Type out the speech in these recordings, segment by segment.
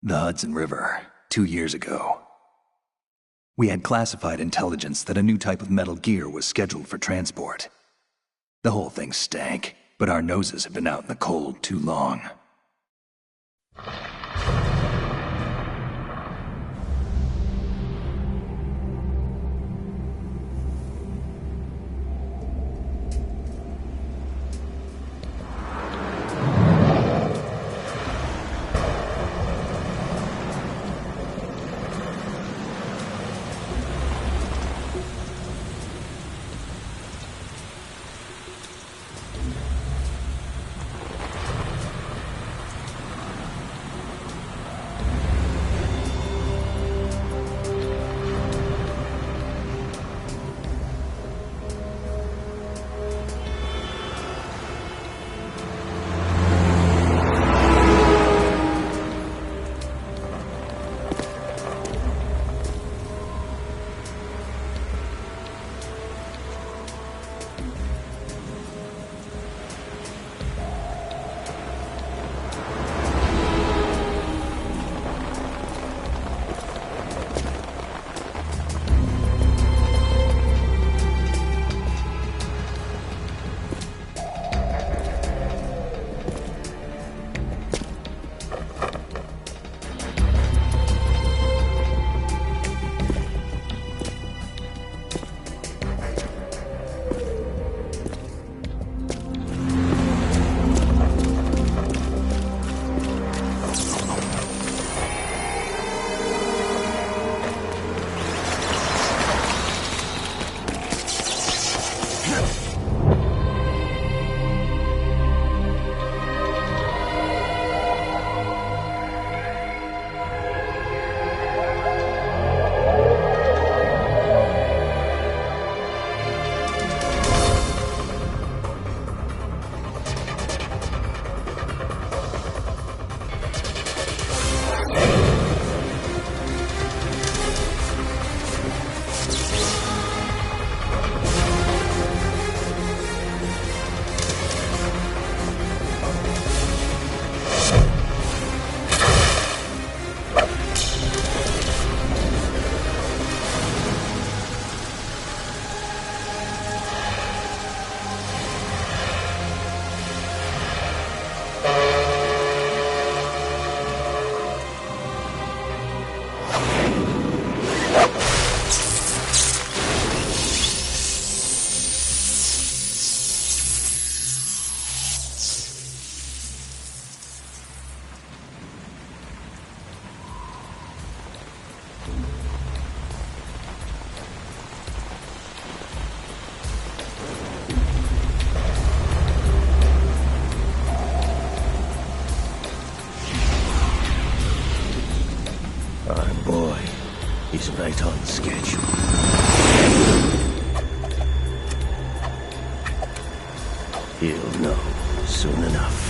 The Hudson River, 2 years ago. We had classified intelligence that a new type of metal gear was scheduled for transport. The whole thing stank, but our noses had been out in the cold too long. Our boy, he's right on schedule. He'll know soon enough.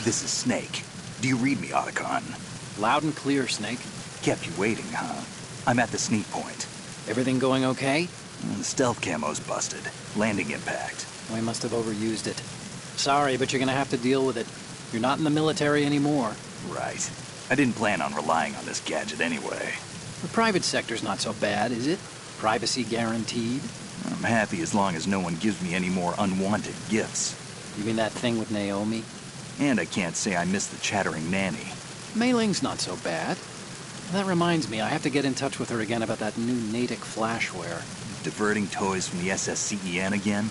This is Snake. Do you read me, Otacon? Loud and clear, Snake. Kept you waiting, huh? I'm at the sneak point. Everything going okay? The stealth camo's busted. Landing impact. We must have overused it. Sorry, but you're gonna have to deal with it. You're not in the military anymore. Right. I didn't plan on relying on this gadget anyway. The private sector's not so bad, is it? Privacy guaranteed? I'm happy as long as no one gives me any more unwanted gifts. You mean that thing with Naomi? And I can't say I miss the chattering nanny. Mei Ling's not so bad. That reminds me, I have to get in touch with her again about that new Natick flashware. Diverting toys from the SSCEN again?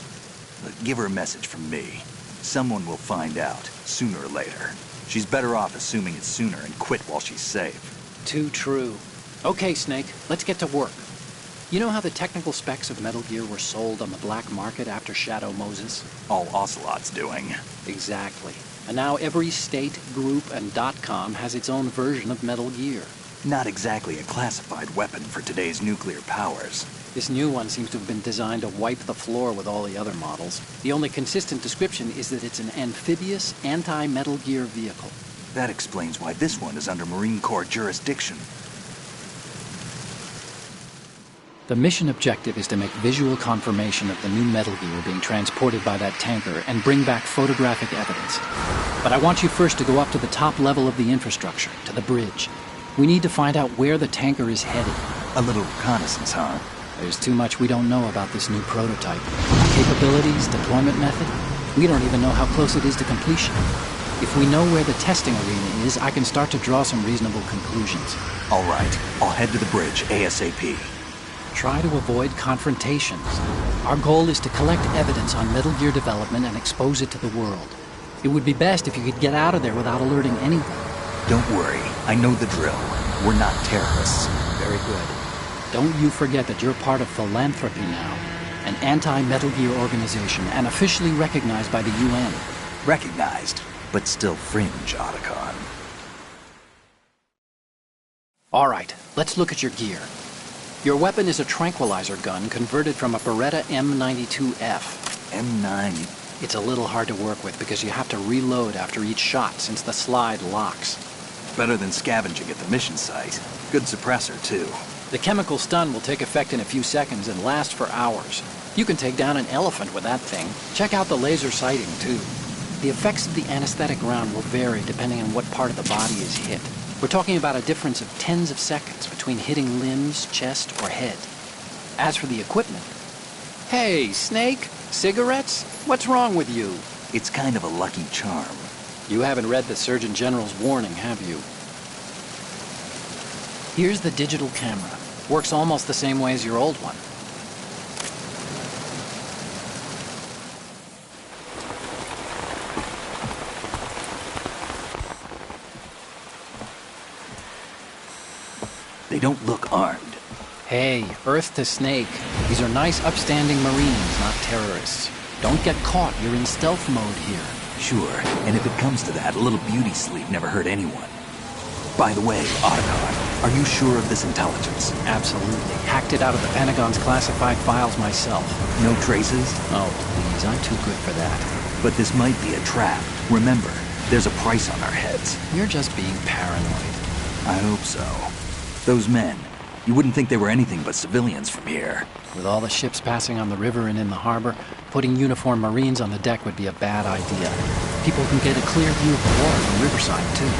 Look, give her a message from me. Someone will find out, sooner or later. She's better off assuming it sooner and quit while she's safe. Too true. Okay, Snake, let's get to work. You know how the technical specs of Metal Gear were sold on the black market after Shadow Moses? All Ocelot's doing. Exactly. And now every state, group, and .com has its own version of Metal Gear. Not exactly a classified weapon for today's nuclear powers. This new one seems to have been designed to wipe the floor with all the other models. The only consistent description is that it's an amphibious, anti-Metal Gear vehicle. That explains why this one is under Marine Corps jurisdiction. The mission objective is to make visual confirmation of the new Metal Gear being transported by that tanker and bring back photographic evidence. But I want you first to go up to the top level of the infrastructure, to the bridge. We need to find out where the tanker is headed. A little reconnaissance, huh? There's too much we don't know about this new prototype. Capabilities, deployment method. We don't even know how close it is to completion. If we know where the testing arena is, I can start to draw some reasonable conclusions. All right, I'll head to the bridge ASAP. Try to avoid confrontations. Our goal is to collect evidence on Metal Gear development and expose it to the world. It would be best if you could get out of there without alerting anyone. Don't worry, I know the drill. We're not terrorists. Very good. Don't you forget that you're part of Philanthropy now, an anti-Metal Gear organization and officially recognized by the UN. Recognized, but still fringe, Otacon. All right, let's look at your gear. Your weapon is a tranquilizer gun converted from a Beretta M92F. M9. It's a little hard to work with because you have to reload after each shot since the slide locks. Better than scavenging at the mission site. Good suppressor, too. The chemical stun will take effect in a few seconds and last for hours. You can take down an elephant with that thing. Check out the laser sighting, too. The effects of the anesthetic round will vary depending on what part of the body is hit. We're talking about a difference of tens of seconds between hitting limbs, chest, or head. As for the equipment... Hey, Snake! Cigarettes? What's wrong with you? It's kind of a lucky charm. You haven't read the Surgeon General's warning, have you? Here's the digital camera. Works almost the same way as your old one. They don't look armed. Hey, Earth to Snake. These are nice, upstanding Marines, not terrorists. Don't get caught. You're in stealth mode here. Sure, and if it comes to that, a little beauty sleep never hurt anyone. By the way, Otacon, are you sure of this intelligence? Absolutely. Hacked it out of the Pentagon's classified files myself. No traces? Oh, please, I'm too good for that. But this might be a trap. Remember, there's a price on our heads. You're just being paranoid. I hope so. Those men, you wouldn't think they were anything but civilians from here. With all the ships passing on the river and in the harbor, putting uniformed Marines on the deck would be a bad idea. People can get a clear view of the water from Riverside, too.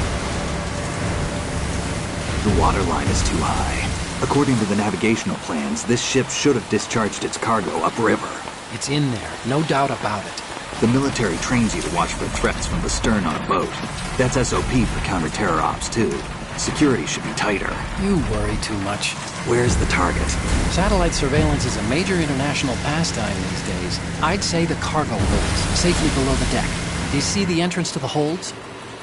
The water line is too high. According to the navigational plans, this ship should have discharged its cargo upriver. It's in there, no doubt about it. The military trains you to watch for threats from the stern on a boat. That's SOP for counter-terror ops, too. Security should be tighter. You worry too much. Where's the target? Satellite surveillance is a major international pastime these days. I'd say the cargo holds, safely below the deck. Do you see the entrance to the holds?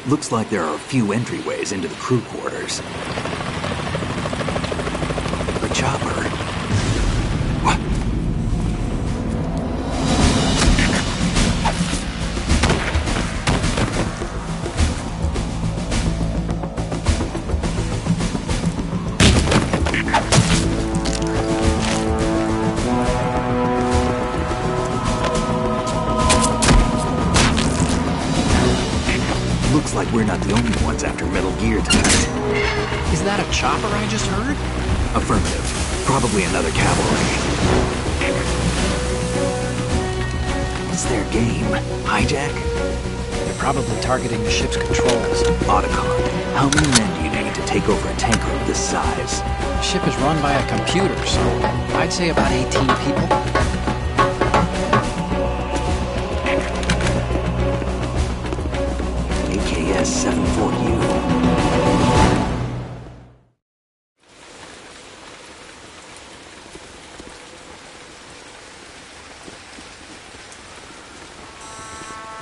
Looks like there are a few entryways into the crew quarters. The chopper. What? Looks like we're not the only ones after Metal Gear tonight. Is that a chopper I just heard? Affirmative. Probably another cavalry. What's their game? Hijack? They're probably targeting the ship's controls. Otacon, how many men do you need to take over a tanker of this size? The ship is run by a computer, so I'd say about 18 people. AKS 74U.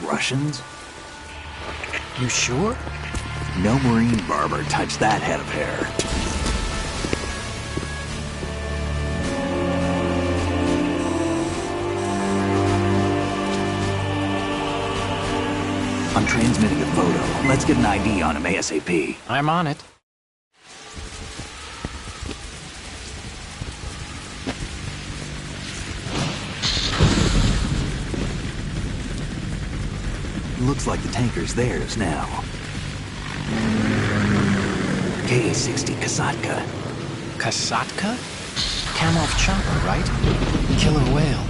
Russians? You sure? No Marine barber touched that head of hair. transmitting a photo. Let's get an ID on him ASAP. I'm on it. Looks like the tanker's theirs now. KA-60 Kasatka. Kasatka? Kamov chopper, right? Killer whale.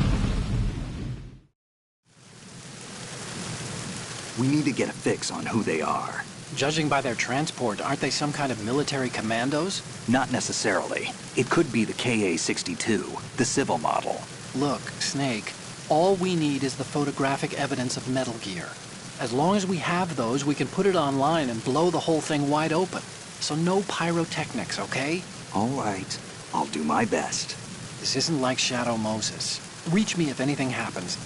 We need to get a fix on who they are. Judging by their transport, aren't they some kind of military commandos? Not necessarily. It could be the KA-62, the civil model. Look, Snake, all we need is the photographic evidence of Metal Gear. As long as we have those, we can put it online and blow the whole thing wide open. So no pyrotechnics, okay? All right. I'll do my best. This isn't like Shadow Moses. Reach me if anything happens.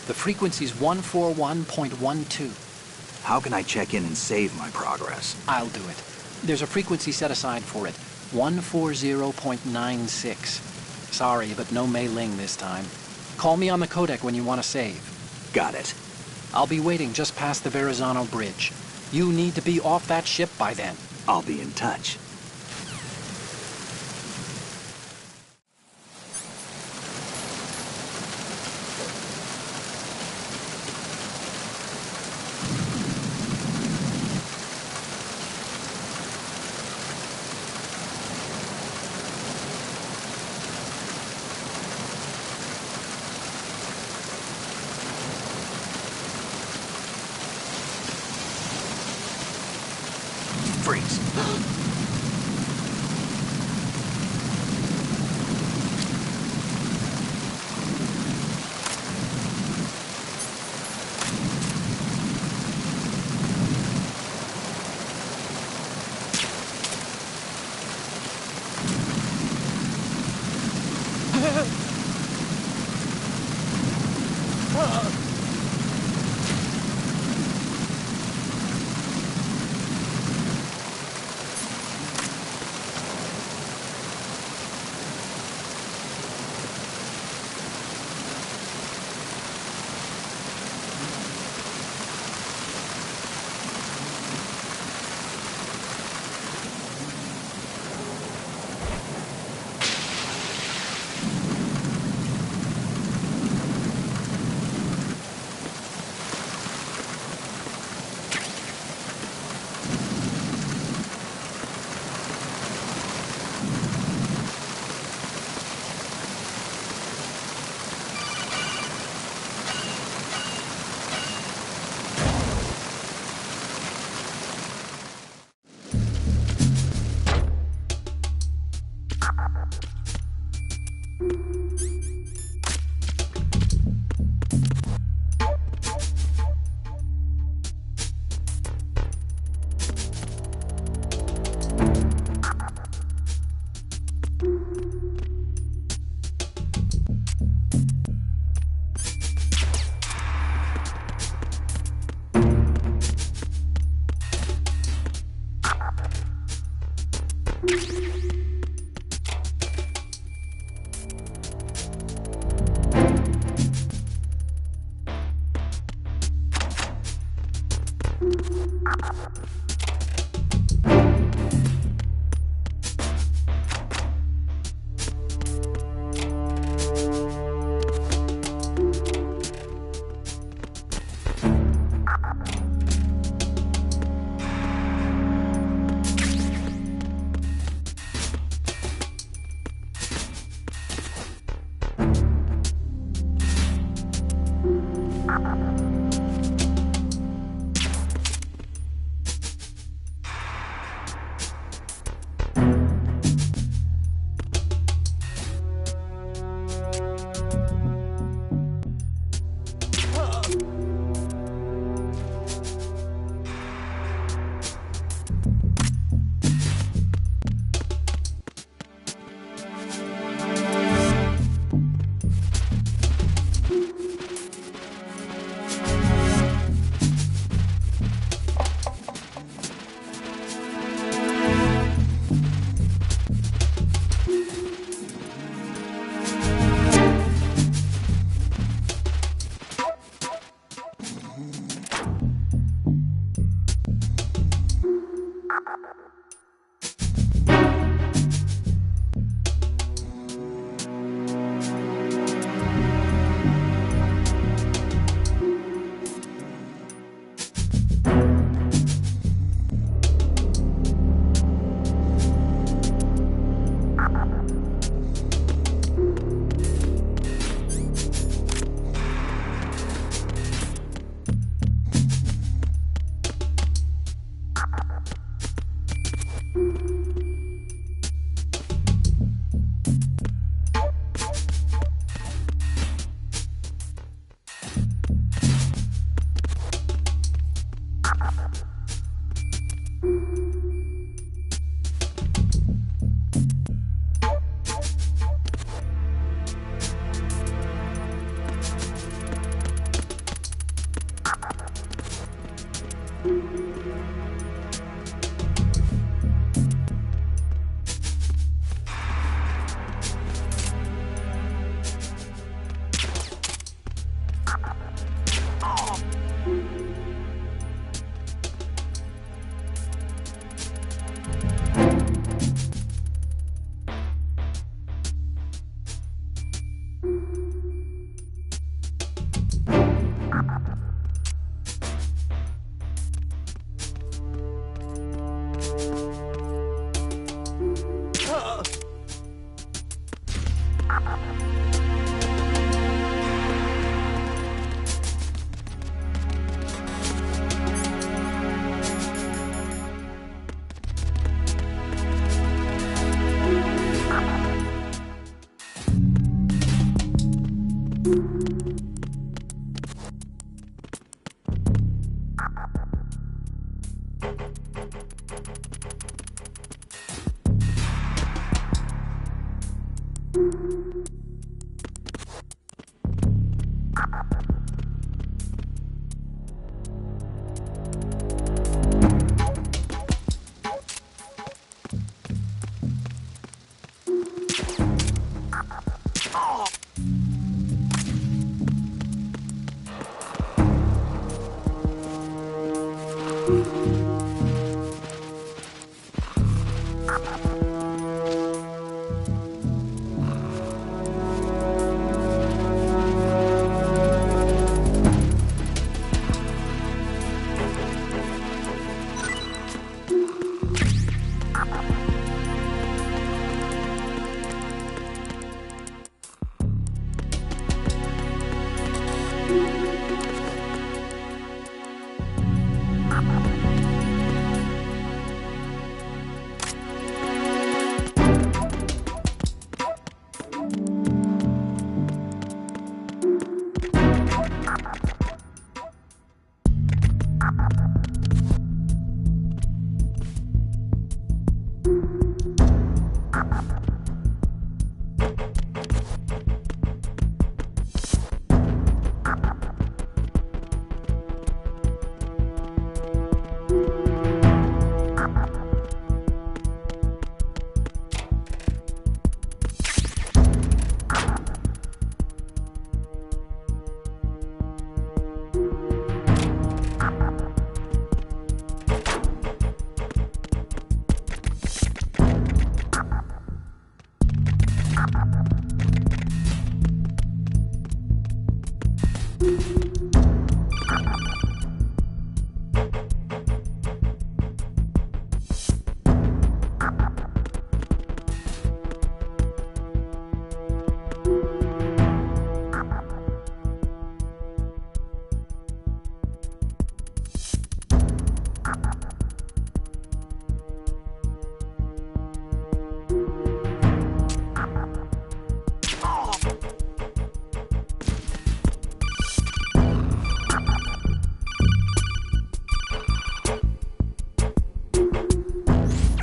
The frequency's 141.12. How can I check in and save my progress? I'll do it. There's a frequency set aside for it. 140.96. Sorry, but no Mei Ling this time. Call me on the codec when you want to save. Got it. I'll be waiting just past the Verrazano Bridge. You need to be off that ship by then. I'll be in touch. Freeze.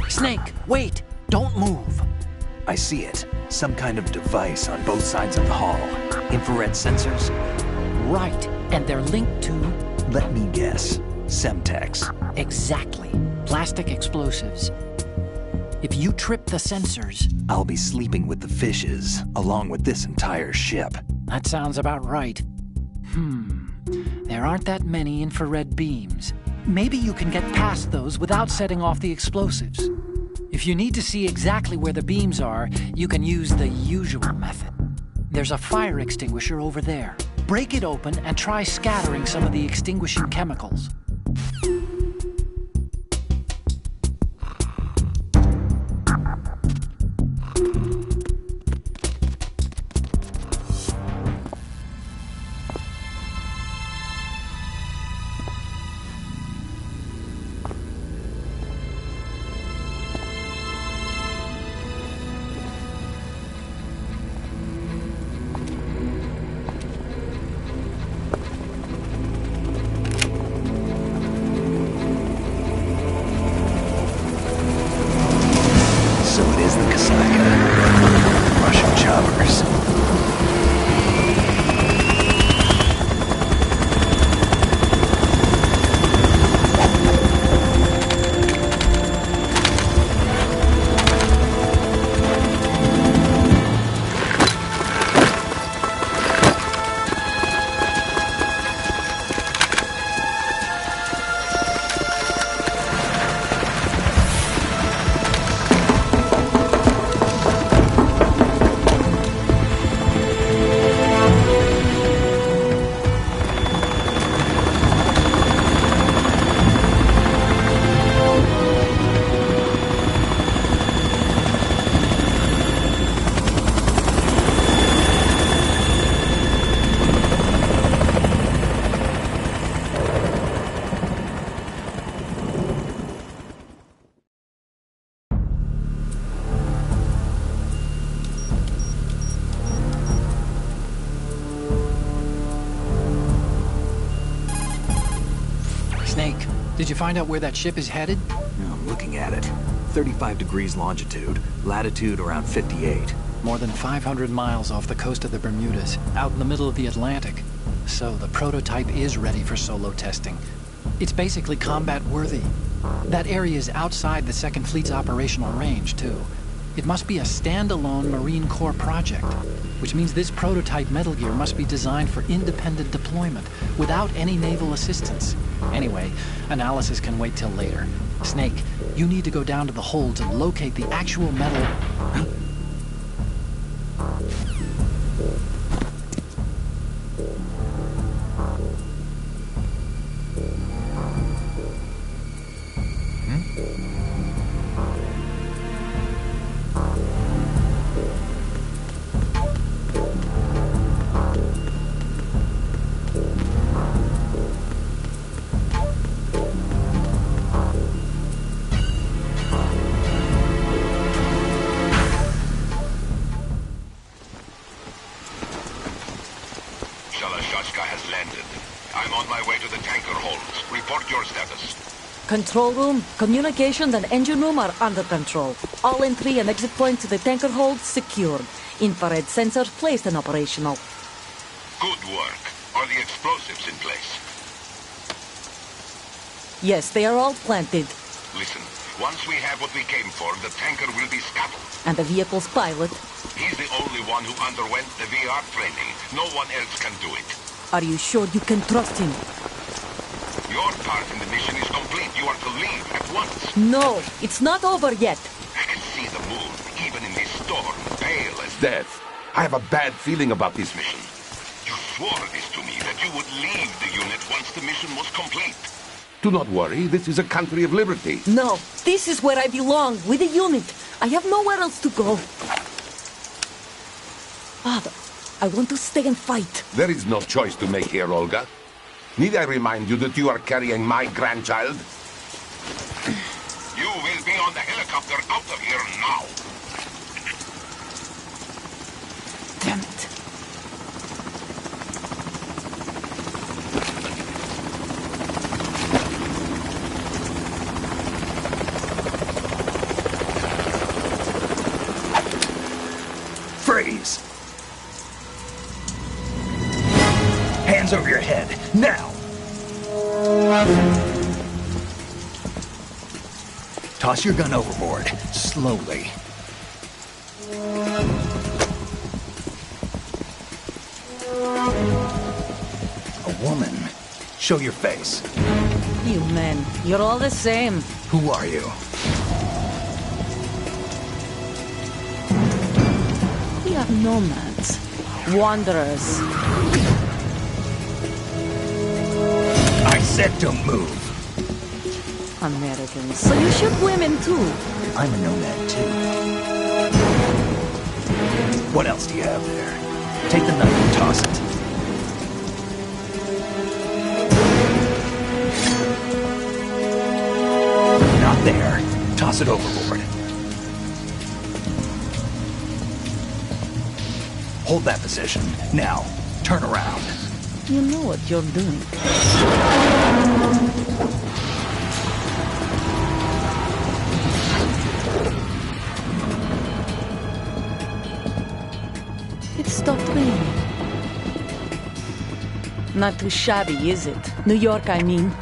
Snake, wait! Don't move! I see it. Some kind of device on both sides of the hall. Infrared sensors? Right, and they're linked to... Let me guess. Semtex. Exactly. Plastic explosives. If you trip the sensors... I'll be sleeping with the fishes, along with this entire ship. That sounds about right. There aren't that many infrared beams. Maybe you can get past those without setting off the explosives. If you need to see exactly where the beams are, you can use the usual method. There's a fire extinguisher over there. Break it open and try scattering some of the extinguishing chemicals. Did you find out where that ship is headed? I'm looking at it. 35 degrees longitude, latitude around 58. More than 500 miles off the coast of the Bermudas, out in the middle of the Atlantic. So the prototype is ready for solo testing. It's basically combat-worthy. That area is outside the Second Fleet's operational range, too. It must be a standalone Marine Corps project, which means this prototype Metal Gear must be designed for independent deployment, without any naval assistance. Anyway, analysis can wait till later. Snake, you need to go down to the hold to locate the actual metal... has landed. I'm on my way to the tanker holds. Report your status. Control room, communications and engine room are under control. All entry and exit points to the tanker holds secured. Infrared sensors placed and operational. Good work. Are the explosives in place? Yes, they are all planted. Listen, once we have what we came for, the tanker will be scuttled. And the vehicle's pilot? He's the only one who underwent the VR training. No one else can do it. Are you sure you can trust him? Your part in the mission is complete. You are to leave at once. No, it's not over yet. I can see the moon, even in this storm, pale as Death. I have a bad feeling about this mission. You swore this to me, that you would leave the unit once the mission was complete. Do not worry, this is a country of liberty. No, this is where I belong, with the unit. I have nowhere else to go. Father, I want to stay and fight. There is no choice to make here, Olga. Need I remind you that you are carrying my grandchild? You will be on the helicopter out of here now. Damn it. Freeze! Hands over your head, now! Toss your gun overboard, slowly. A woman. Show your face. You men, you're all the same. Who are you? We are nomads. Wanderers. I said don't move. Americans. So you shoot women too. I'm a nomad too. What else do you have there? Take the knife and toss it. Not there. Toss it overboard. Hold that position. Now, turn around. You know what you're doing. It stopped raining. Not too shabby, is it? New York, I mean.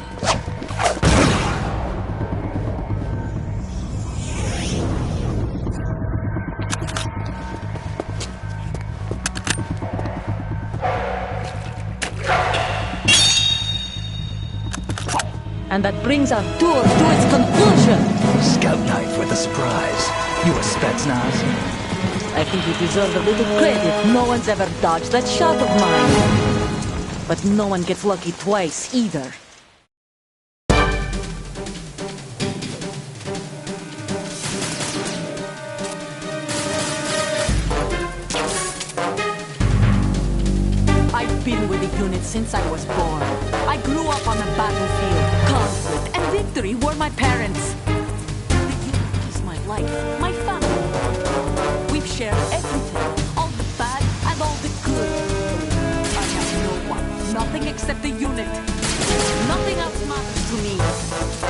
And that brings our tour to its conclusion. Scout knife with a surprise. You a Spetsnaz? I think you deserve a little credit. No one's ever dodged that shot of mine. But no one gets lucky twice, either. I've been with the unit since I was born. I grew up on the battlefield. Conflict and victory were my parents. The unit is my life, my family. We've shared everything, all the bad and all the good. I have no one, nothing except the unit. Nothing else matters to me.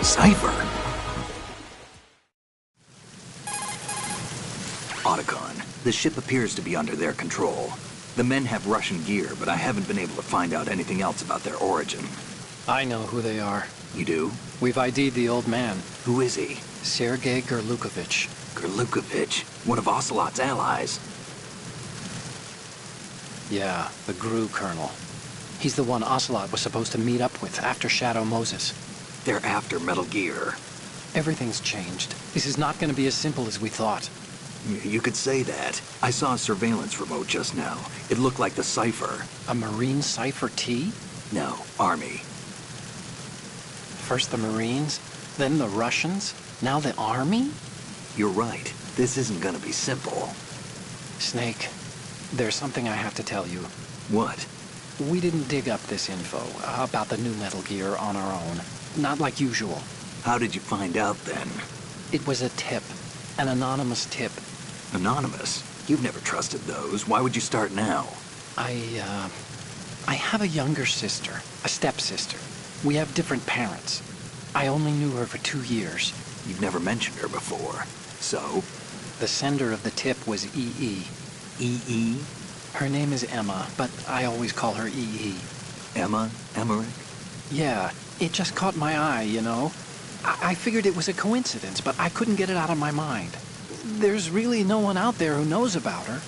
Cypher! Otacon, the ship appears to be under their control. The men have Russian gear, but I haven't been able to find out anything else about their origin. I know who they are. You do? We've ID'd the old man, Who is he? Sergei Gerlukovich. Gerlukovich, one of Ocelot's allies. Yeah, the GRU colonel. He's the one Ocelot was supposed to meet up with after Shadow Moses. They're after Metal Gear. Everything's changed. This is not going to be as simple as we thought. You could say that. I saw a surveillance remote just now. It looked like the Cypher. A Marine Cypher T? No, Army. First the Marines, then the Russians, now the Army? You're right. This isn't gonna be simple. Snake, there's something I have to tell you. What? We didn't dig up this info about the new Metal Gear on our own. Not like usual. How did you find out then? It was a tip. An anonymous tip. Anonymous? You've never trusted those. Why would you start now? I have a younger sister, a stepsister. We have different parents. I only knew her for 2 years. You've never mentioned her before. So? The sender of the tip was EE. EE? Her name is Emma, but I always call her EE. Emma? Emmerich? Yeah, it just caught my eye, you know? I figured it was a coincidence, but I couldn't get it out of my mind. There's really no one out there who knows about her.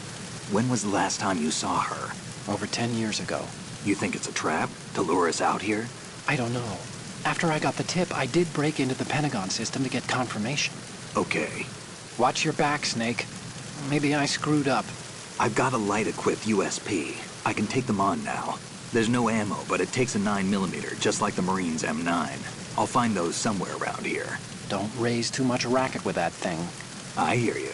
When was the last time you saw her? Over 10 years ago. You think it's a trap? To lure us out here? I don't know. After I got the tip, I did break into the Pentagon system to get confirmation. Okay. Watch your back, Snake. Maybe I screwed up. I've got a light-equipped USP. I can take them on now. There's no ammo, but it takes a 9mm, just like the Marines' M9. I'll find those somewhere around here. Don't raise too much racket with that thing. I hear you.